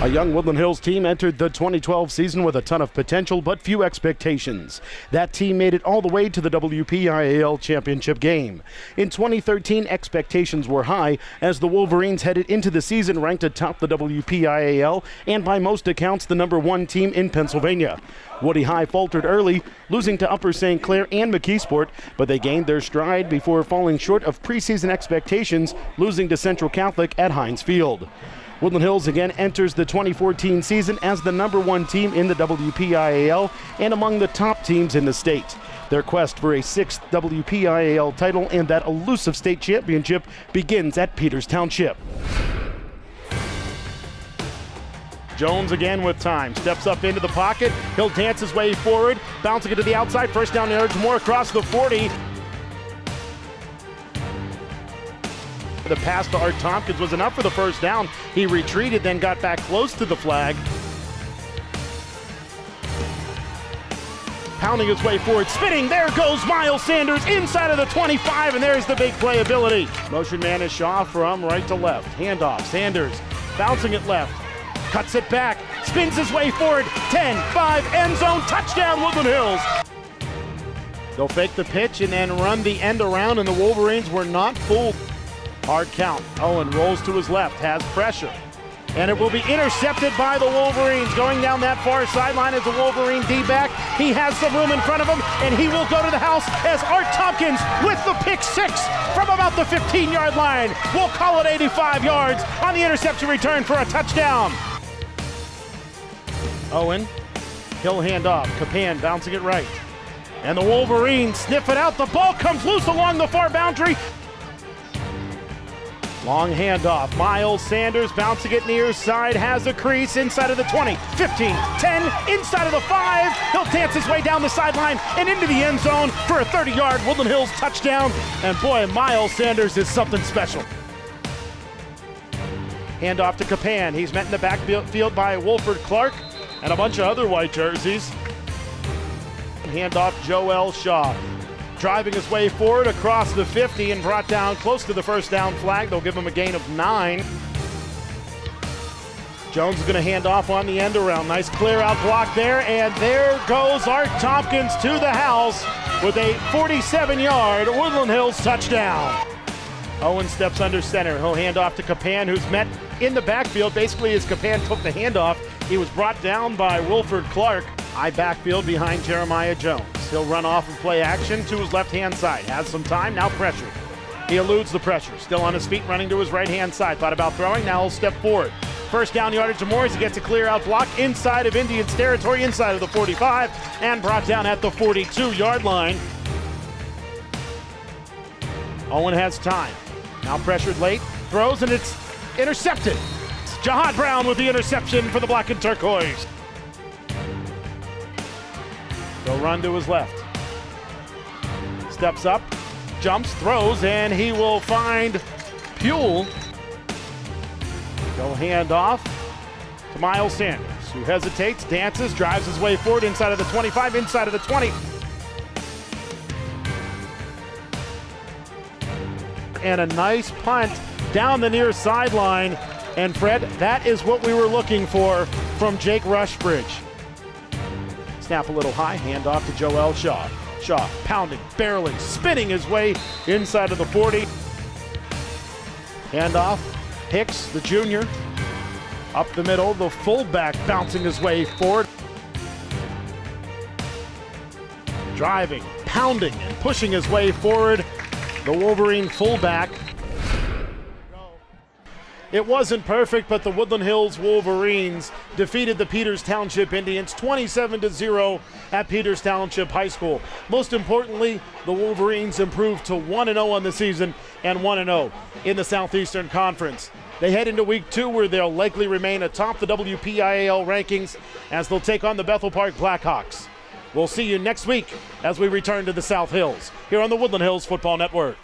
A young Woodland Hills team entered the 2012 season with a ton of potential but few expectations. That team made it all the way to the WPIAL championship game. In 2013, expectations were high as the Wolverines headed into the season ranked atop the WPIAL and by most accounts the #1 team in Pennsylvania. Woody High faltered early, losing to Upper St. Clair and McKeesport, but they gained their stride before falling short of preseason expectations, losing to Central Catholic at Heinz Field. Woodland Hills again enters the 2014 season as the #1 team in the WPIAL and among the top teams in the state. Their quest for a 6th WPIAL title and that elusive state championship begins at Peters Township. Jones again with time, steps up into the pocket, he'll dance his way forward, bouncing it to the outside, first down yards more across the 40. The pass to Art Tompkins was enough for the first down. He retreated, then got back close to the flag. Pounding his way forward, spinning, there goes Miles Sanders inside of the 25, and there's the big playability. Motion man is Shaw from right to left. Handoff, Sanders bouncing it left, cuts it back, spins his way forward, 10-5, end zone, touchdown Woodland Hills. They'll fake the pitch and then run the end around, and the Wolverines were not fooled. Hard count. Owen rolls to his left, has pressure. And it will be intercepted by the Wolverines. Going down that far sideline is a Wolverine D-back. He has some room in front of him, and he will go to the house as Art Tompkins with the pick 6 from about the 15-yard line. We'll call it 85 yards on the interception return for a touchdown. Owen, he'll hand off. Capan bouncing it right. And the Wolverines sniff it out. The ball comes loose along the far boundary. Long handoff, Miles Sanders bouncing it near side, has a crease inside of the 20, 15, 10, inside of the 5. He'll dance his way down the sideline and into the end zone for a 30-yard Woodland Hills touchdown. And boy, Miles Sanders is something special. Handoff to Capan. He's met in the backfield by Wolford Clark and a bunch of other white jerseys. Handoff Joel Shaw. Driving his way forward across the 50 and brought down close to the first down flag. They'll give him a gain of 9. Jones is going to hand off on the end around. Nice clear out block there, and there goes Art Tompkins to the house with a 47-yard Woodland Hills touchdown. Owen steps under center. He'll hand off to Capan, who's met in the backfield. Basically, as Capan took the handoff, he was brought down by Wilford Clark. High backfield behind Jeremiah Jones. He'll run off and play action to his left-hand side. Has some time, now pressured. He eludes the pressure. Still on his feet, running to his right-hand side. Thought about throwing, now he'll step forward. First down yardage to Morris. He gets a clear-out block inside of Indians territory, inside of the 45, and brought down at the 42-yard line. Owen has time. Now pressured late, throws, and it's intercepted. It's Jihad Brown with the interception for the black and turquoise. He'll run to his left. Steps up, jumps, throws, and he will find Puel. He'll hand off to Miles Sanders, who hesitates, dances, drives his way forward inside of the 25, inside of the 20. And a nice punt down the near sideline. And Fred, that is what we were looking for from Jake Rushbridge. Snap a little high, hand off to Joel Shaw. Shaw pounding, barreling, spinning his way inside of the 40. Hand off, Hicks, the junior. Up the middle, the fullback bouncing his way forward. Driving, pounding, and pushing his way forward, the Wolverine fullback. It wasn't perfect, but the Woodland Hills Wolverines defeated the Peters Township Indians 27-0 at Peters Township High School. Most importantly, the Wolverines improved to 1-0 on the season and 1-0 in the Southeastern Conference. They head into week 2 where they'll likely remain atop the WPIAL rankings as they'll take on the Bethel Park Blackhawks. We'll see you next week as we return to the South Hills here on the Woodland Hills Football Network.